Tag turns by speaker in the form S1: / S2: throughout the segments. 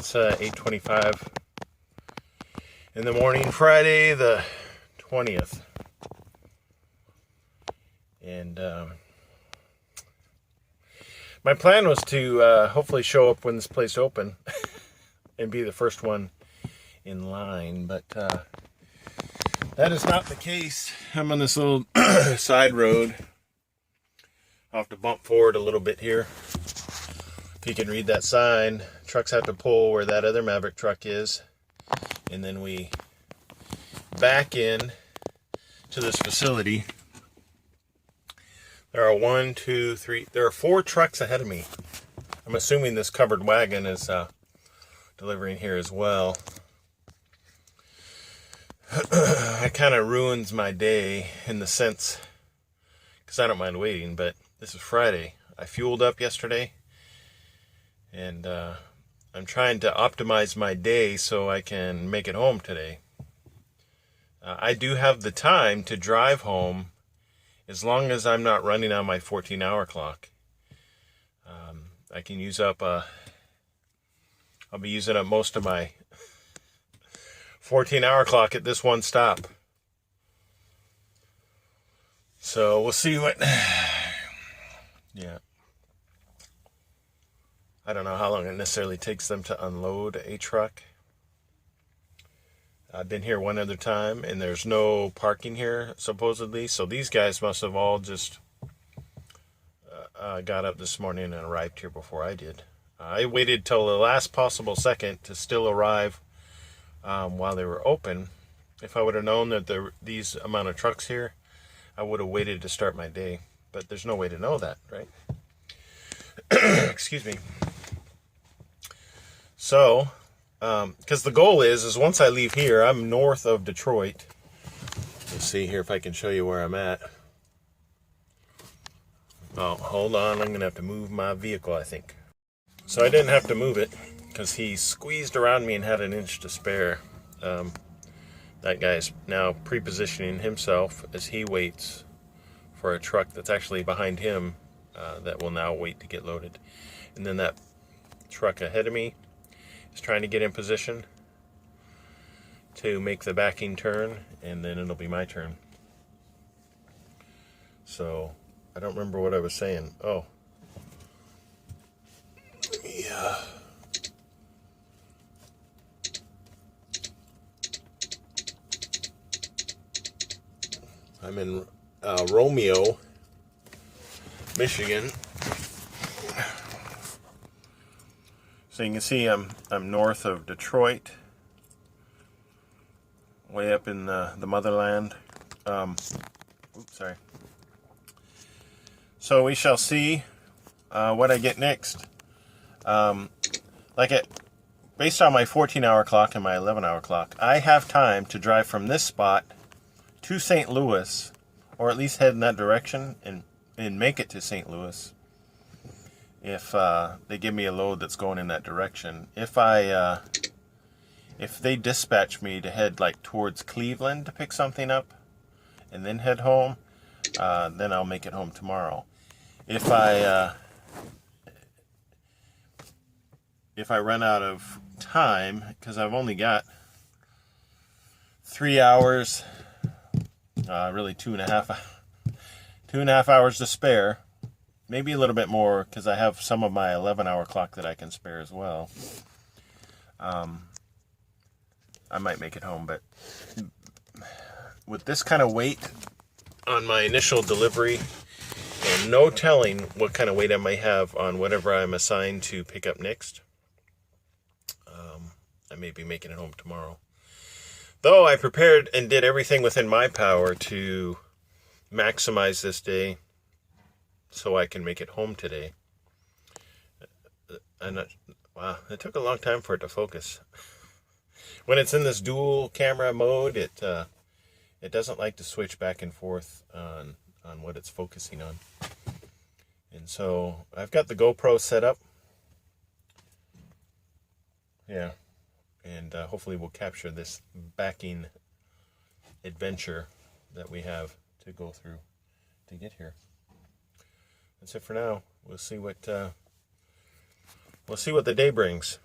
S1: It's 8:25 in the morning, Friday the 20th. And my plan was to hopefully show up when this place opened and be the first one in line, but that is not the case. I'm on this little side road. I'll have to bump forward a little bit here. If you can read that sign, trucks have to pull where that other Maverick truck is, and then we back in to this facility. There are 4 trucks ahead of me. I'm assuming this covered wagon is delivering here as well. It kind of ruins my day in the sense, because I don't mind waiting, but this is Friday. I fueled up yesterday, and I'm trying to optimize my day so I can make it home today. I do have the time to drive home as long as I'm not running on my 14-hour clock. I can use up, I'll be using up most of my 14-hour clock at this one stop. So we'll see what, yeah. I don't know how long it necessarily takes them to unload a truck. I've been here one other time, and there's no parking here, supposedly. So these guys must have all just got up this morning and arrived here before I did. I waited till the last possible second to still arrive while they were open. If I would have known that these amount of trucks here, I would have waited to start my day. But there's no way to know that, right? Excuse me. So, because the goal is once I leave here, I'm north of Detroit. Let's see here if I can show you where I'm at. Oh, hold on. I'm going to have to move my vehicle, I think. So I didn't have to move it because he squeezed around me and had an inch to spare. That guy's now pre-positioning himself as he waits for a truck that's actually behind him that will now wait to get loaded. And then that truck ahead of me is trying to get in position to make the backing turn, and then it'll be my turn. So I don't remember what I was saying. Oh, yeah. I'm in Romeo, Michigan. So you can see I'm north of Detroit, way up in the motherland. Oops, sorry. So we shall see what I get next. Based on my 14-hour clock and my 11-hour clock, I have time to drive from this spot to St. Louis, or at least head in that direction and make it to St. Louis. If they give me a load that's going in that direction. If they dispatch me to head like towards Cleveland to pick something up and then head home, then I'll make it home tomorrow. If I run out of time, because I've only got 3 hours, really 2.5 hours to spare. Maybe a little bit more, because I have some of my 11-hour clock that I can spare as well. I might make it home, but with this kind of weight on my initial delivery, and no telling what kind of weight I might have on whatever I'm assigned to pick up next, I may be making it home tomorrow. Though I prepared and did everything within my power to maximize this day so I can make it home today. Wow, it took a long time for it to focus. When it's in this dual camera mode, it doesn't like to switch back and forth on what it's focusing on. And so I've got the GoPro set up. Yeah. And hopefully we'll capture this backing adventure that we have to go through to get here. That's it for now. We'll see what the day brings.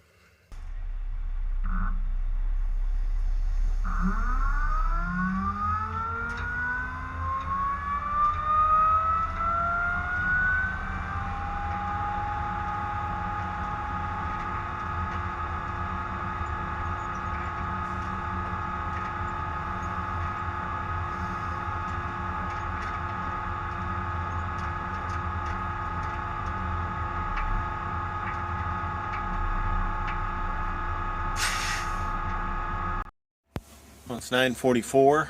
S1: Well, it's 9:44.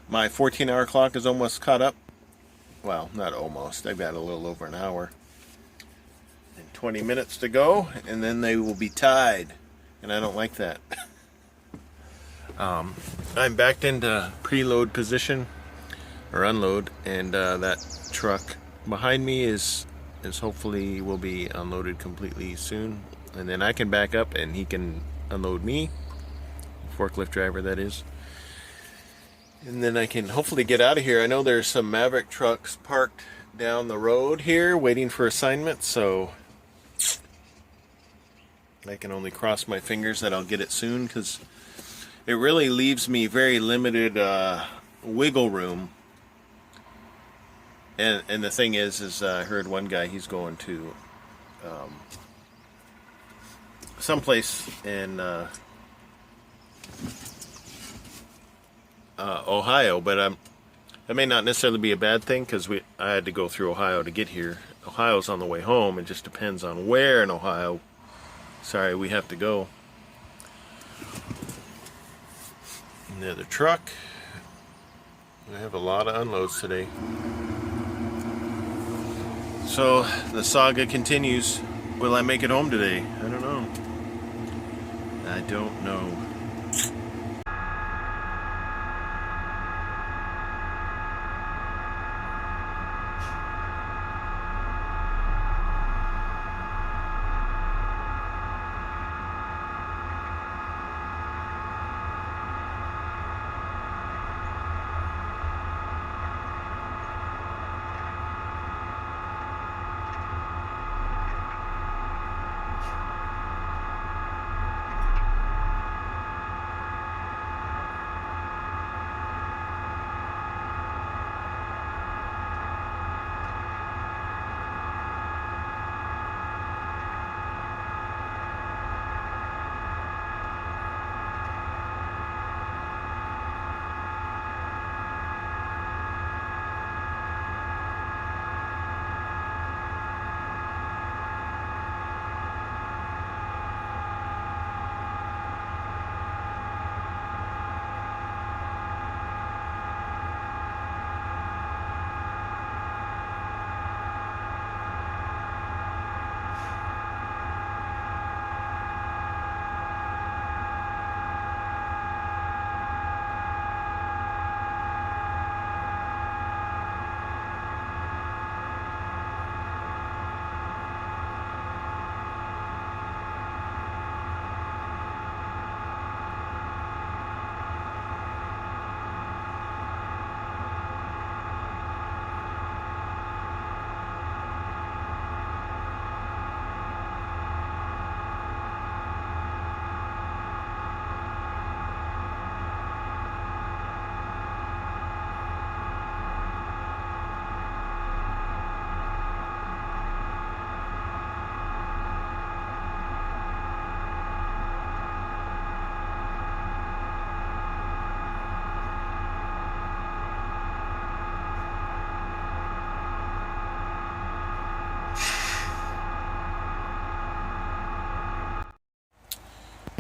S1: My 14-hour clock is almost caught up. Well, not almost. I've got a little over an hour and 20 minutes to go, and then they will be tied, and I don't like that. I'm backed into preload position or unload, and that truck behind me is hopefully will be unloaded completely soon, and then I can back up and he can unload me, forklift driver that is, and then I can hopefully get out of here. I know there's some Maverick trucks parked down the road here waiting for assignment, so I can only cross my fingers that I'll get it soon, because it really leaves me very limited wiggle room. And the thing is I heard one guy, he's going to someplace in Ohio, but that may not necessarily be a bad thing, because I had to go through Ohio to get here. Ohio's on the way home. It just depends on where in Ohio. Sorry, we have to go. Another truck. I have a lot of unloads today. So the saga continues. Will I make it home today? I don't know. I don't know.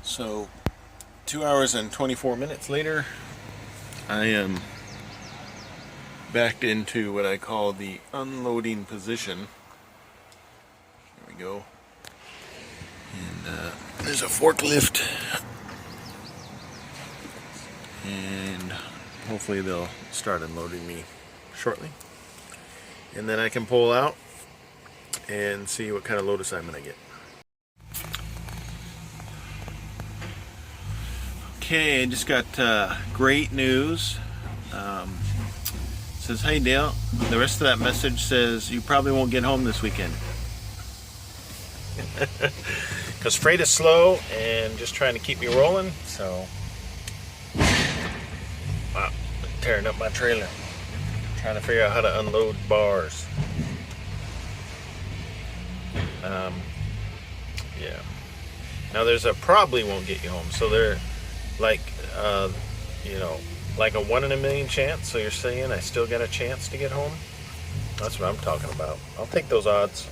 S1: So 2 hours and 24 minutes later, I am backed into what I call the unloading position. Here we go. And there's a forklift, and hopefully they'll start unloading me shortly, and then I can pull out and see what kind of load assignment I get. Okay, I just got great news. It says, hey Dale, the rest of that message says you probably won't get home this weekend. Because freight is slow and just trying to keep me rolling, so wow, tearing up my trailer, trying to figure out how to unload bars. Yeah. Now there's a probably won't get you home, so they're like, like a 1 in a million chance. So you're saying I still got a chance to get home? That's what I'm talking about. I'll take those odds.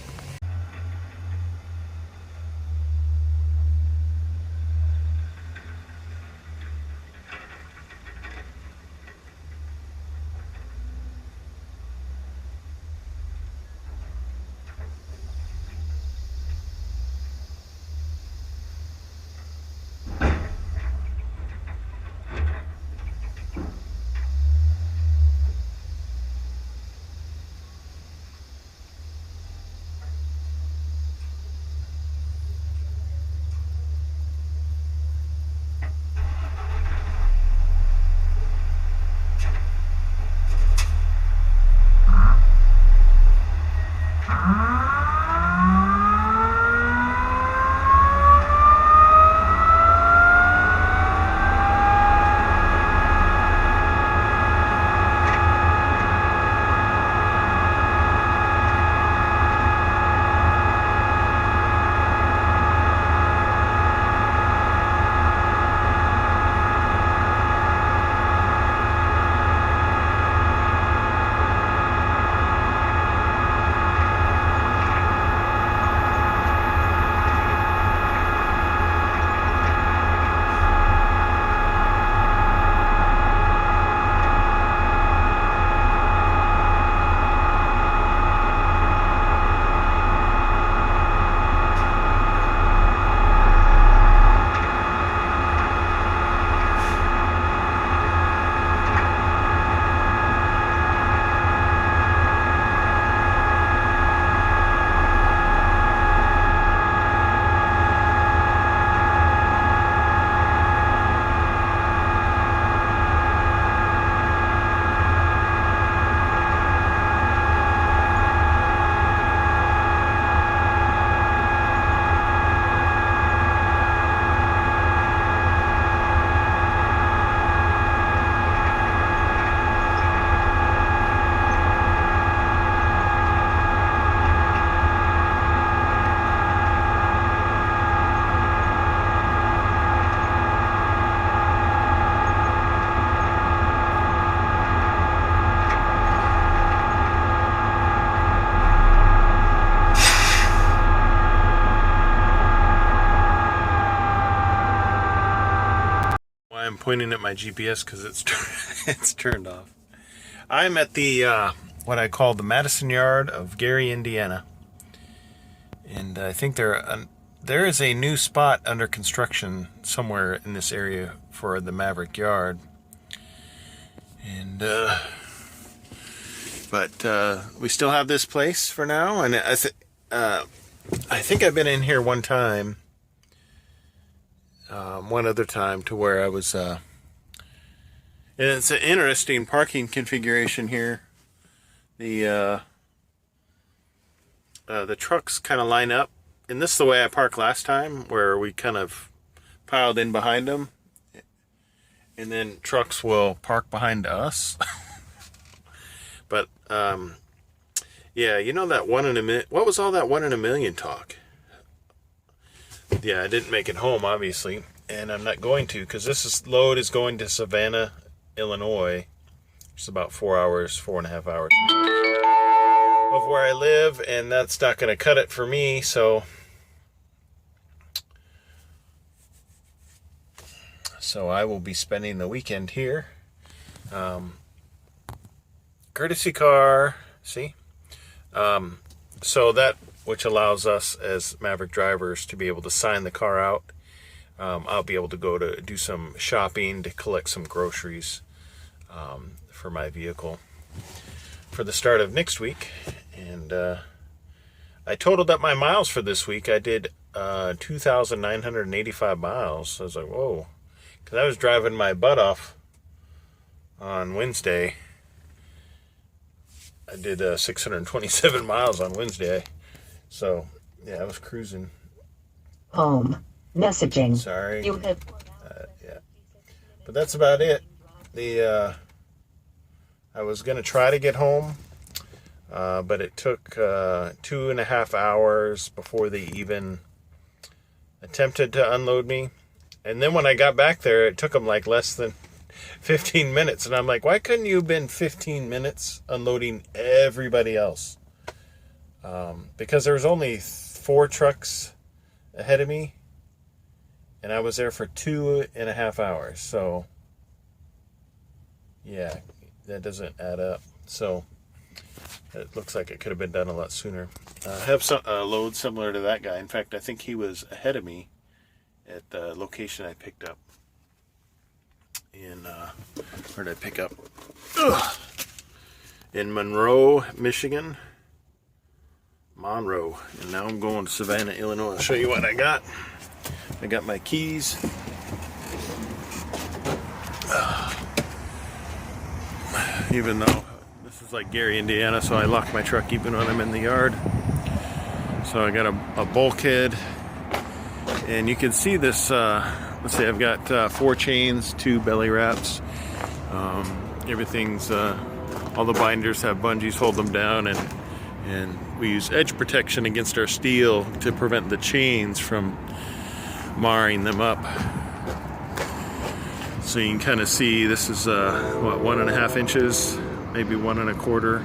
S1: pointing at my GPS because it's turned off. I'm at the what I call the Madison Yard of Gary, Indiana, and I think there is a new spot under construction somewhere in this area for the Maverick Yard, and but we still have this place for now, and I think I've been in here one time. One other time to where I was, and it's an interesting parking configuration here. The trucks kind of line up, and this is the way I parked last time, where we kind of piled in behind them, and then trucks will park behind us. But yeah, you know that 1 in a million. What was all that 1 in a million talk? Yeah, I didn't make it home, obviously, and I'm not going to, because load is going to Savannah, Illinois. It's about 4.5 hours of where I live, and that's not going to cut it for me, so I will be spending the weekend here. Courtesy car, see? So that, which allows us as Maverick drivers to be able to sign the car out. I'll be able to go to do some shopping, to collect some groceries for my vehicle for the start of next week. And I totaled up my miles for this week. I did 2,985 miles. So I was like, whoa. Because I was driving my butt off on Wednesday. I did 627 miles on Wednesday. So, yeah, I was cruising.
S2: Home. Messaging.
S1: Sorry.
S2: You have...
S1: yeah. But that's about it. I was going to try to get home, but it took 2.5 hours before they even attempted to unload me. And then when I got back there, it took them like less than 15 minutes. And I'm like, why couldn't you have been 15 minutes unloading everybody else? Because there was only 4 trucks ahead of me, and I was there for 2.5 hours. So, yeah, that doesn't add up. So, it looks like it could have been done a lot sooner. I have some load similar to that guy. In fact, I think he was ahead of me at the location I picked up. Where did I pick up? In Monroe, Michigan. Monroe. And now I'm going to Savannah, Illinois. I'll show you what I got. I got my keys. Even though this is like Gary, Indiana, so I lock my truck even when I'm in the yard. So I got a bulkhead. And you can see this, let's see, I've got 4 chains, 2 belly wraps. Everything's, all the binders have bungees hold them down, and we use edge protection against our steel to prevent the chains from marring them up. So you can kind of see this is, what, 1.5 inches, maybe 1.25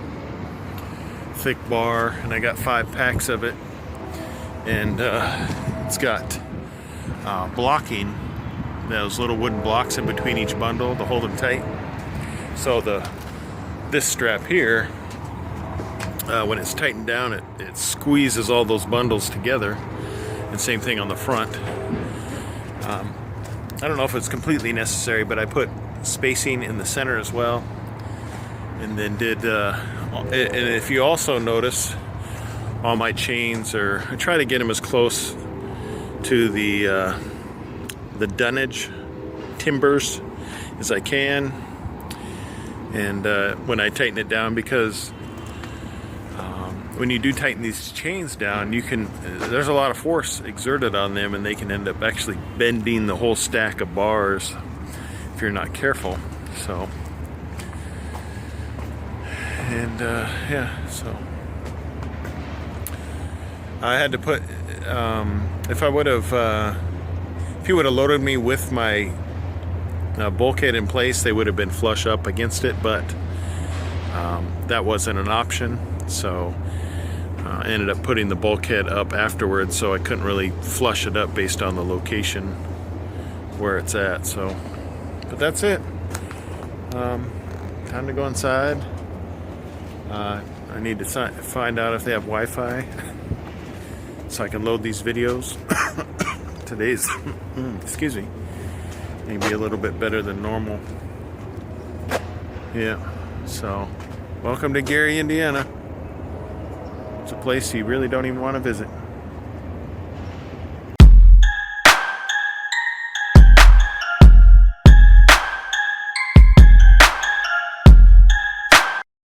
S1: thick bar, and I got 5 packs of it. And it's got blocking, those little wooden blocks in between each bundle to hold them tight. So this strap here, when it's tightened down, it squeezes all those bundles together. And same thing on the front. I don't know if it's completely necessary, but I put spacing in the center as well. And then and if you also notice, all my chains I try to get them as close to the dunnage timbers as I can. And when I tighten it down, because when you do tighten these chains down, there's a lot of force exerted on them, and they can end up actually bending the whole stack of bars if you're not careful. So, and yeah, so I had to put, if you would have loaded me with my bulkhead in place, they would have been flush up against it, but that wasn't an option. So I ended up putting the bulkhead up afterwards, so I couldn't really flush it up based on the location where it's at. So, But that's it. Time to go inside. I need to find out if they have Wi-Fi so I can load these videos. Today's, excuse me, maybe a little bit better than normal. Yeah, so welcome to Gary, Indiana. It's a place you really don't even want to visit.